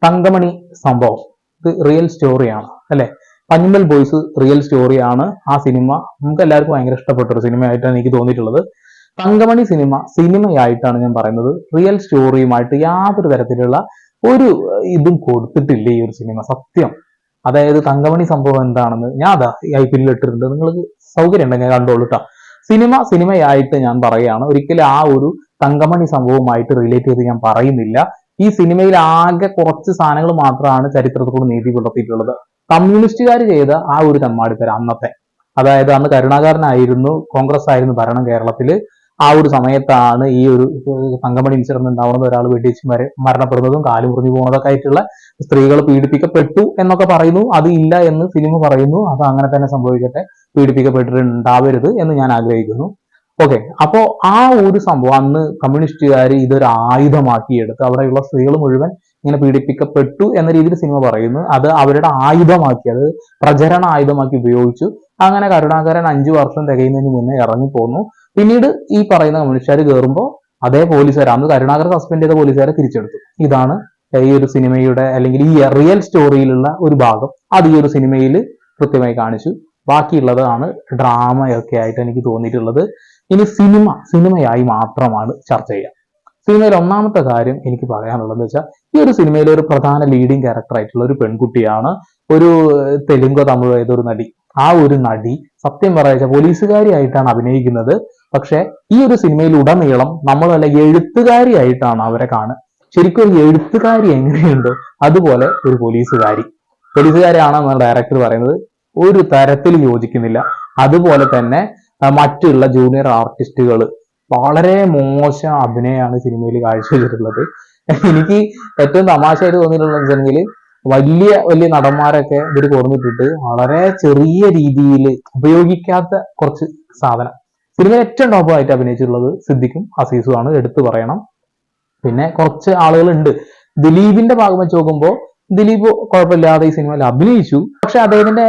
തങ്കമണി സംഭവം ഇത് റിയൽ സ്റ്റോറിയാണ് അല്ലെ. പഞ്ഞുമ്മൽ ബോയ്സ് റിയൽ സ്റ്റോറിയാണ്. ആ സിനിമ നമുക്ക് എല്ലാവർക്കും ഭയങ്കര ഇഷ്ടപ്പെട്ട ഒരു സിനിമയായിട്ടാണ് എനിക്ക് തോന്നിയിട്ടുള്ളത്. തങ്കമണി സിനിമയായിട്ടാണ് ഞാൻ പറയുന്നത്. റിയൽ സ്റ്റോറിയുമായിട്ട് യാതൊരു തരത്തിലുള്ള ഒരു ഇതും കൊടുത്തിട്ടില്ല ഈ ഒരു സിനിമ, സത്യം. അതായത് തങ്കമണി സംഭവം എന്താണെന്ന് ഞാൻ അതാ IPL ഇട്ടിട്ടുണ്ട്, നിങ്ങൾക്ക് സൗകര്യം ഉണ്ടെങ്കിൽ കണ്ടോളൂ കേട്ടോ. സിനിമയായിട്ട് ഞാൻ പറയുകയാണ്, ഒരിക്കലും ആ ഒരു തങ്കമണി സംഭവവുമായിട്ട് റിലേറ്റ് ചെയ്ത് ഞാൻ പറയുന്നില്ല. ഈ സിനിമയിൽ ആകെ കുറച്ച് സാധനങ്ങൾ മാത്രമാണ് ചരിത്രത്തോട് നീതി പുലർത്തിയിട്ടുള്ളത്. കമ്മ്യൂണിസ്റ്റുകാർ ചെയ്ത ആ ഒരു തെമ്മാടിത്തരം അന്നത്തെ, അതായത് അന്ന് കരുണാകരനായിരുന്നു, കോൺഗ്രസ് ആയിരുന്നു ഭരണം കേരളത്തിൽ. ആ ഒരു സമയത്താണ് ഈ ഒരു തങ്കമണി ഇൻസിഡന്റ് ഉണ്ടാവുന്നത്, ഒരാൾ വെടിവെച്ച് മരണപ്പെടുന്നതും കാല് മുറിഞ്ഞു പോകുന്നതൊക്കെ ആയിട്ടുള്ള, സ്ത്രീകൾ പീഡിപ്പിക്കപ്പെട്ടു എന്നൊക്കെ പറയുന്നു. അത് ഇല്ല എന്ന് സിനിമ പറയുന്നു. അത് അങ്ങനെ തന്നെ സംഭവിക്കട്ടെ, പീഡിപ്പിക്കപ്പെട്ടിട്ടുണ്ടാവരുത് എന്ന് ഞാൻ ആഗ്രഹിക്കുന്നു. ഓക്കെ, അപ്പോ ആ ഒരു സംഭവം അന്ന് കമ്മ്യൂണിസ്റ്റുകാർ ഇതൊരു ആയുധമാക്കിയെടുത്ത് അവിടെയുള്ള സ്ത്രീകൾ മുഴുവൻ ഇങ്ങനെ പീഡിപ്പിക്കപ്പെട്ടു എന്ന രീതിയിൽ സിനിമ പറയുന്നു. അത് അവരുടെ ആയുധമാക്കി, അത് പ്രചരണ ആയുധമാക്കി ഉപയോഗിച്ചു. അങ്ങനെ കരുണാകരൻ 5 വർഷം തികയുന്നതിന് മുന്നേ ഇറങ്ങിപ്പോന്നു. പിന്നീട് ഈ പറയുന്ന കമ്മ്യൂണിസ്റ്റുകാർ കയറുമ്പോൾ അതേ പോലീസുകാർ, അന്ന് കരുണാകരൻ സസ്പെൻഡ് ചെയ്ത പോലീസുകാരെ തിരിച്ചെടുത്തു. ഇതാണ് ഈ ഒരു സിനിമയുടെ അല്ലെങ്കിൽ ഈ റിയൽ സ്റ്റോറിയിലുള്ള ഒരു ഭാഗം. അത് ഈ ഒരു സിനിമയിൽ കൃത്യമായി കാണിച്ചു. ബാക്കിയുള്ളതാണ് ഡ്രാമയൊക്കെ ആയിട്ട് എനിക്ക് തോന്നിയിട്ടുള്ളത്. ഇനി സിനിമയായി മാത്രമാണ് ചർച്ച ചെയ്യുക. സിനിമയിൽ ഒന്നാമത്തെ കാര്യം എനിക്ക് പറയാനുള്ളത് വെച്ചാൽ, ഈ ഒരു സിനിമയിലെ ഒരു പ്രധാന ലീഡിങ് ക്യാരക്ടർ ആയിട്ടുള്ള ഒരു പെൺകുട്ടിയാണ്, ഒരു തെലുങ്കോ തമിഴോ ഏതൊരു നടി. ആ ഒരു നടി സത്യം പറയാ പോലീസുകാരിയായിട്ടാണ് അഭിനയിക്കുന്നത്. പക്ഷെ ഈ ഒരു സിനിമയിൽ ഉടനീളം നമ്മൾ വല്ല എഴുത്തുകാരിയായിട്ടാണ് അവരെ കാണുക. ശരിക്കും ഒരു എഴുത്തുകാരി എങ്ങനെയുണ്ടോ അതുപോലെ ഒരു പോലീസുകാരിയാണെന്നാണ് ഡയറക്ടർ പറയുന്നത്. ഒരു തരത്തിൽ യോജിക്കുന്നില്ല. അതുപോലെ തന്നെ മറ്റുള്ള ജൂനിയർ ആർട്ടിസ്റ്റുകൾ വളരെ മോശം അഭിനയമാണ് സിനിമയിൽ കാഴ്ചവെച്ചിട്ടുള്ളത്. എനിക്ക് ഏറ്റവും തമാശയായിട്ട് തോന്നിയിട്ടുള്ളത് വെച്ചിട്ടുണ്ടെങ്കിൽ, വലിയ വലിയ നടന്മാരൊക്കെ ഇവർ കുറഞ്ഞിട്ടിട്ട് വളരെ ചെറിയ രീതിയിൽ ഉപയോഗിക്കാത്ത കുറച്ച് സാധനം. സിനിമയിൽ ഏറ്റവും ടോപ്പായിട്ട് അഭിനയിച്ചിട്ടുള്ളത് സിദ്ദിഖും അസീസുമാണ്, എടുത്തു പറയണം. പിന്നെ കുറച്ച് ആളുകളുണ്ട്. ദിലീപിന്റെ ഭാഗം വെച്ച് നോക്കുമ്പോൾ ദിലീപ് കുഴപ്പമില്ലാതെ ഈ സിനിമയിൽ അഭിനയിച്ചു. പക്ഷെ അദ്ദേഹത്തിന്റെ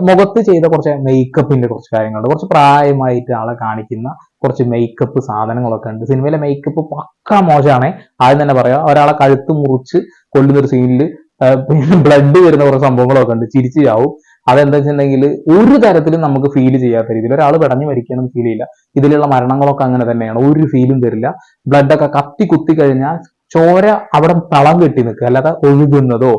മുഖത്ത് ചെയ്ത കുറച്ച് മേക്കപ്പിന്റെ കുറച്ച് കാര്യങ്ങളുണ്ട്. കുറച്ച് പ്രായമായിട്ട് ആളെ കാണിക്കുന്ന കുറച്ച് മേക്കപ്പ് സാധനങ്ങളൊക്കെ ഉണ്ട്. സിനിമയിലെ മേക്കപ്പ് പക്ക മോശമാണ്. ആദ്യം തന്നെ പറയാം, ഒരാളെ കഴുത്ത് മുറിച്ച് കൊല്ലുന്നൊരു സീനിൽ ബ്ലഡ് വരുന്ന കുറച്ച് സംഭവങ്ങളൊക്കെ ഉണ്ട്, ചിരിച്ചു ചാവും. അതെന്താ വെച്ചിട്ടുണ്ടെങ്കിൽ ഒരു തരത്തിലും നമുക്ക് ഫീൽ ചെയ്യാത്ത രീതിയിൽ, ഒരാൾ പെടഞ്ഞു മരിക്കണം ഫീൽ ചെയ്യില്ല. ഇതിലുള്ള മരണങ്ങളൊക്കെ അങ്ങനെ തന്നെയാണ്, ഒരു ഫീലും തരില്ല. ബ്ലഡൊക്കെ കത്തി കുത്തി കഴിഞ്ഞാൽ ചോര അവിടെ തളം കെട്ടി നിൽക്കുക, അല്ലാതെ ഒഴുകുന്നതോ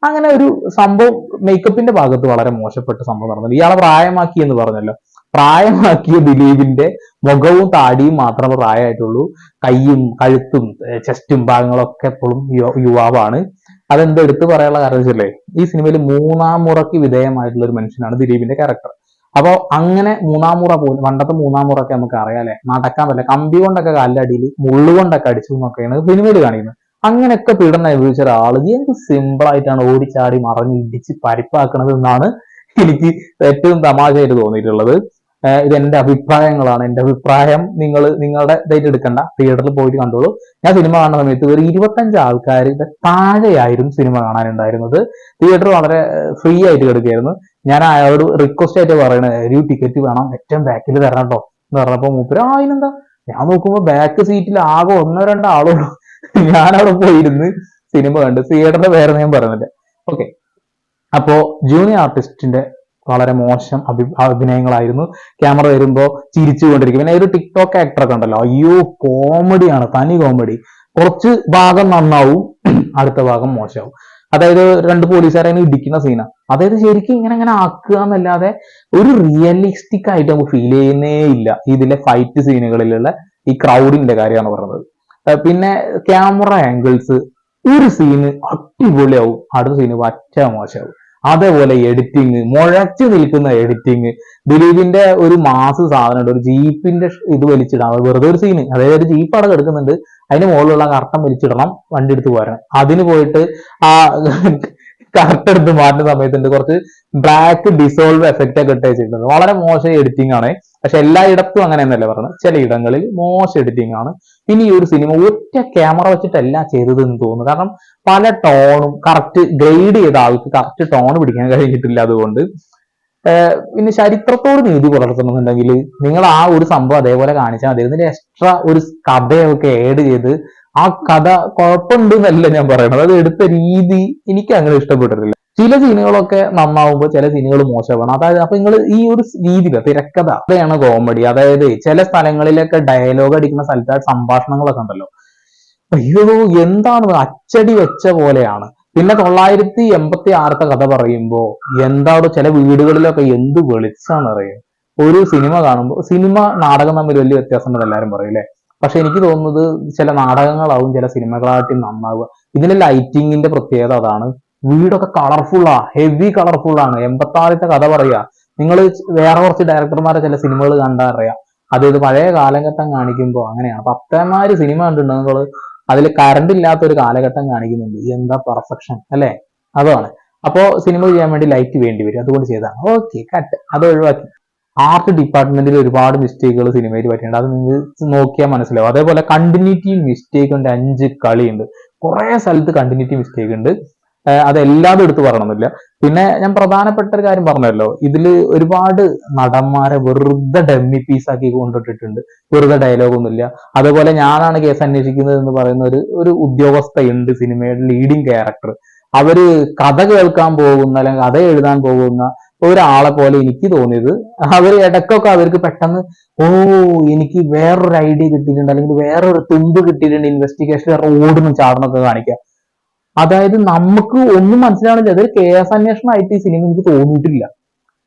അങ്ങനെ ഒരു സംഭവം മേക്കപ്പിന്റെ ഭാഗത്ത് വളരെ മോശപ്പെട്ട സംഭവം നടന്നത്. ഇയാളെ പ്രായമാക്കി എന്ന് പറഞ്ഞല്ലോ, പ്രായമാക്കിയ ദിലീപിന്റെ മുഖവും താടിയും മാത്രമേ പ്രായമായിട്ടുള്ളൂ. കൈയും കഴുത്തും ചെസ്റ്റും ഭാഗങ്ങളൊക്കെ എപ്പോഴും യുവാവാണ്. അതെന്താ എടുത്തു പറയാനുള്ള കാരണം വെച്ചല്ലേ, ഈ സിനിമയിൽ 3-ാം മുറയ്ക്ക് വിധേയമായിട്ടുള്ള ഒരു മനുഷ്യനാണ് ദിലീപിന്റെ ക്യാരക്ടർ. അപ്പോൾ അങ്ങനെ 3-ാം മുറ പോലും, പണ്ടത്തെ 3-ാം മുറൊക്കെ നമുക്ക് അറിയാലേ, നടക്കാൻ പറ്റില്ല, കമ്പി കൊണ്ടൊക്കെ കാലിലടിയിൽ മുള്ളുകൊണ്ടൊക്കെ അടിച്ചു എന്നൊക്കെയാണ് സിനിമയിൽ കാണിക്കുന്നത്. അങ്ങനെയൊക്കെ പീഡനം അനുഭവിച്ച ഒരാള് എന്ത് സിമ്പിൾ ആയിട്ടാണ് ഓടിച്ചാടി മറിഞ്ഞ് ഇടിച്ച് പരിപ്പാക്കണത് എന്നാണ് എനിക്ക് ഏറ്റവും തമാശയായിട്ട് തോന്നിയിട്ടുള്ളത്. ഇത് എന്റെ അഭിപ്രായങ്ങളാണ്. എന്റെ അഭിപ്രായം നിങ്ങളുടെ ഇതായിട്ട് എടുക്കണ്ട, തിയേറ്ററിൽ പോയിട്ട് കണ്ടോളൂ. ഞാൻ സിനിമ കാണുന്ന സമയത്ത് ഒരു 25 ആൾക്കാർ താഴെയായിരുന്നു സിനിമ കാണാനുണ്ടായിരുന്നത്. തിയേറ്റർ വളരെ ഫ്രീ ആയിട്ട് കിടക്കുകയായിരുന്നു. ഞാൻ അയാളോട് റിക്വസ്റ്റ് ആയിട്ട് പറയണത്, ഒരു ടിക്കറ്റ് വേണം, ഏറ്റവും ബാക്കിൽ തരണം കേട്ടോ എന്ന് പറഞ്ഞപ്പോ മൂപ്പര് അതിനെന്താ. ഞാൻ നോക്കുമ്പോ ബാക്ക് സീറ്റിൽ ആകെ 1-2 ആളുള്ളൂ. ഞാനവിടെ പോയിരുന്ന് സിനിമ കണ്ട്. തിയേറ്ററിന്റെ പേര് ഞാൻ പറയുന്നില്ല. ഓക്കെ, അപ്പോ ജൂനിയർ ആർട്ടിസ്റ്റിന്റെ വളരെ മോശം അഭിനയങ്ങളായിരുന്നു. ക്യാമറ വരുമ്പോ ചിരിച്ചുകൊണ്ടിരിക്കും. പിന്നെ ഒരു ടിക്ടോക്ക് ആക്ടറൊക്കെ ഉണ്ടല്ലോ, അയ്യോ കോമഡിയാണ്, തനി കോമഡി. കുറച്ച് ഭാഗം നന്നാവും, അടുത്ത ഭാഗം മോശമാവും. അതായത് 2 പോലീസുകാരെ ഇടിക്കുന്ന സീന, അതായത് ശരിക്കും ഇങ്ങനെ ആക്കുക എന്നല്ലാതെ ഒരു റിയലിസ്റ്റിക് ആയിട്ട് നമുക്ക് ഫീൽ ചെയ്യുന്നേ ഇല്ല. ഇതിലെ ഫൈറ്റ് സീനുകളിലുള്ള ഈ ക്രൗഡിന്റെ കാര്യമാണ് പറഞ്ഞത്. പിന്നെ ക്യാമറ ആംഗിൾസ്, ഒരു സീന് അടിപൊളിയാവും, അടുത്ത സീന് പറ്റ മോശമാവും. അതേപോലെ എഡിറ്റിങ്, മുഴച്ചു നിൽക്കുന്ന എഡിറ്റിങ്. ദിലീപിന്റെ ഒരു മാസ് സാധനമുണ്ട്, ഒരു ജീപ്പിന്റെ ഇത് വലിച്ചിടാം, വെറുതെ ഒരു സീന്, അതായത് ഒരു ജീപ്പ് അവിടെ കിടക്കുന്നുണ്ട്, അതിന് മുകളിലുള്ള കർട്ടൻ വലിച്ചിടണം, വണ്ടി എടുത്ത് പോരണം. അതിന് പോയിട്ട് ആ കറക്റ്റ് എടുത്ത് മാറ്റുന്ന സമയത്തുണ്ട് കുറച്ച് ബ്ലാക്ക് ഡിസോൾവ് എഫക്റ്റ് ഒക്കെ ഇട്ട് വെച്ചിട്ടുണ്ട്. വളരെ മോശം എഡിറ്റിംഗ് ആണ്. പക്ഷെ എല്ലായിടത്തും അങ്ങനെയെന്നല്ല പറഞ്ഞത്, ചില ഇടങ്ങളിൽ മോശം എഡിറ്റിംഗ് ആണ്. പിന്നെ ഈ ഒരു സിനിമ ഒറ്റ ക്യാമറ വെച്ചിട്ടല്ല ചെയ്തത് എന്ന് തോന്നുന്നു. കാരണം പല ടോണും കറക്റ്റ് ഗ്രേഡ് ചെയ്ത ആൾക്ക് കറക്റ്റ് ടോൺ പിടിക്കാൻ കഴിഞ്ഞിട്ടില്ല. അതുകൊണ്ട് പിന്നെ ചരിത്രത്തോട് നീതി പുലർത്തണമെന്നുണ്ടെങ്കിൽ നിങ്ങൾ ആ ഒരു സംഭവം അതേപോലെ കാണിച്ചാൽ മതി. ഇതിന്റെ എക്സ്ട്രാ ഒരു കഥയൊക്കെ ആഡ് ചെയ്ത് ആ കഥ കുഴപ്പമുണ്ട് എന്നല്ല ഞാൻ പറയണത്, അത് എടുത്ത രീതി എനിക്ക് അങ്ങനെ ഇഷ്ടപ്പെട്ടിട്ടില്ല. ചില സീനുകളൊക്കെ നന്നാവുമ്പോൾ ചില സീനുകൾ മോശമാണ്. അതായത് അപ്പൊ നിങ്ങൾ ഈ ഒരു രീതിയില് തിരക്കഥ അതാണ് കോമഡി. അതായത് ചില സ്ഥലങ്ങളിലൊക്കെ ഡയലോഗ് അടിക്കുന്ന സ്ഥലത്ത് ആ സംഭാഷണങ്ങളൊക്കെ ഉണ്ടല്ലോ, അയ്യോ എന്താണ് അച്ചടി വെച്ച പോലെയാണ്. പിന്നെ 986 കഥ പറയുമ്പോ എന്താണ് ചില വീടുകളിലൊക്കെ എന്ത് വെളിച്ചാണ് അറിയുക. ഒരു സിനിമ കാണുമ്പോൾ സിനിമ നാടകം തമ്മിൽ വലിയ വ്യത്യാസം ഉണ്ടെന്ന് എല്ലാവരും പറയും അല്ലെ. പക്ഷെ എനിക്ക് തോന്നുന്നത് ചില നാടകങ്ങളാവും ചില സിനിമകളായിട്ട് നന്നാവുക. ഇതിലെ ലൈറ്റിങ്ങിന്റെ പ്രത്യേകത അതാണ്. വീടൊക്കെ കളർഫുള്ളാ, ഹെവി കളർഫുള്ളാണ്. 86 കഥ പറയുക. നിങ്ങൾ വേറെ കുറച്ച് ഡയറക്ടർമാരെ ചില സിനിമകൾ കണ്ടാൽ അറിയാം, അതായത് പഴയ കാലഘട്ടം കാണിക്കുമ്പോൾ അങ്ങനെയാണ്. പത്തേമാര് സിനിമ കണ്ടിട്ടുണ്ട് നിങ്ങൾ, അതിൽ കറണ്ട് ഇല്ലാത്ത ഒരു കാലഘട്ടം കാണിക്കുന്നുണ്ട്. എന്താ പെർഫെക്ഷൻ അല്ലെ, അതാണ്. അപ്പോ സിനിമ ചെയ്യാൻ വേണ്ടി ലൈറ്റ് വേണ്ടി വരും, അതുകൊണ്ട് ചെയ്തതാണ്. ഓക്കെ, കട്ട്, അത് ഒഴിവാക്കി. ആർട്ട് ഡിപ്പാർട്ട്മെന്റിൽ ഒരുപാട് മിസ്റ്റേക്കുകൾ സിനിമയിൽ പറ്റിയിട്ടുണ്ട്, അത് നിങ്ങൾ നോക്കിയാൽ മനസ്സിലാവും. അതേപോലെ കണ്ടിന്യൂറ്റി മിസ്റ്റേക്ക് ഉണ്ട്, 5 കളിയുണ്ട്. കുറെ സ്ഥലത്ത് കണ്ടിന്യൂറ്റി മിസ്റ്റേക്ക് ഉണ്ട്. അതെല്ലാതും എടുത്ത് പറയണമെന്നില്ല. പിന്നെ ഞാൻ പ്രധാനപ്പെട്ട ഒരു കാര്യം പറഞ്ഞല്ലോ, ഇതില് ഒരുപാട് നടന്മാരെ വെറുതെ ഡമ്മി പീസ് ആക്കി കൊണ്ടിട്ടിട്ടുണ്ട്, വെറുതെ ഡയലോഗൊന്നുമില്ല. അതുപോലെ ഞാനാണ് കേസ് അന്വേഷിക്കുന്നത് എന്ന് പറയുന്ന ഒരു ഉദ്യോഗസ്ഥയുണ്ട് സിനിമയുടെ ലീഡിങ് ക്യാരക്ടർ. അവര് കഥ കേൾക്കാൻ പോകുന്ന അല്ലെങ്കിൽ കഥ എഴുതാൻ പോകുന്ന ഒരാളെ പോലെ എനിക്ക് തോന്നിയത്. അവർ ഇടയ്ക്കൊക്കെ അവർക്ക് പെട്ടെന്ന് എനിക്ക് വേറൊരു ഐഡിയ കിട്ടിയിട്ടുണ്ട്, അല്ലെങ്കിൽ വേറൊരു തുമ്പ് കിട്ടിയിട്ടുണ്ട്, ഇൻവെസ്റ്റിഗേഷൻ ഓടുന്നു ചാടണമൊക്കെ കാണിക്കുക. അതായത് നമുക്ക് ഒന്നും മനസ്സിലാവില്ല. അതൊരു കേസ് അന്വേഷണമായിട്ട് ഈ സിനിമ എനിക്ക് തോന്നിയിട്ടില്ല.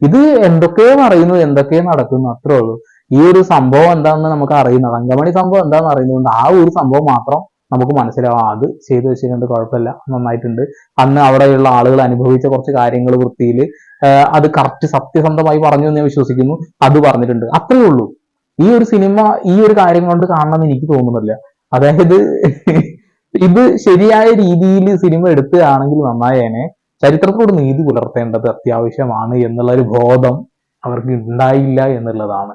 ഇത് എന്തൊക്കെയോ പറയുന്നു, എന്തൊക്കെയോ നടക്കുന്നു, അത്രേ ഉള്ളൂ. ഈ ഒരു സംഭവം എന്താണെന്ന് നമുക്ക് അറിയുന്നത്, തങ്കമണി സംഭവം എന്താണെന്ന് അറിയുന്നതുകൊണ്ട് ആ ഒരു സംഭവം മാത്രം നമുക്ക് മനസ്സിലാവാം. അത് ചെയ്തു വെച്ചിട്ടുണ്ട്, കുഴപ്പമില്ല, നന്നായിട്ടുണ്ട്. അന്ന് അവിടെയുള്ള ആളുകൾ അനുഭവിച്ച കുറച്ച് കാര്യങ്ങൾ വൃത്തിയിൽ അത് കറക്റ്റ് സത്യസന്ധമായി പറഞ്ഞു എന്ന് ഞാൻ വിശ്വസിക്കുന്നു. അത് പറഞ്ഞിട്ടുണ്ട്, അത്രേ ഉള്ളൂ. ഈ ഒരു സിനിമ ഈ ഒരു കാര്യം കൊണ്ട് കാണണമെന്ന് എനിക്ക് തോന്നുന്നില്ല. അതായത് ഇത് ശരിയായ രീതിയിൽ സിനിമ എടുക്കുകയാണെങ്കിൽ നന്നായേനെ. ചരിത്രത്തോട് നീതി പുലർത്തേണ്ടത് അത്യാവശ്യമാണ് എന്നുള്ള ഒരു ബോധം അവർക്ക് ഉണ്ടായില്ല എന്നുള്ളതാണ്.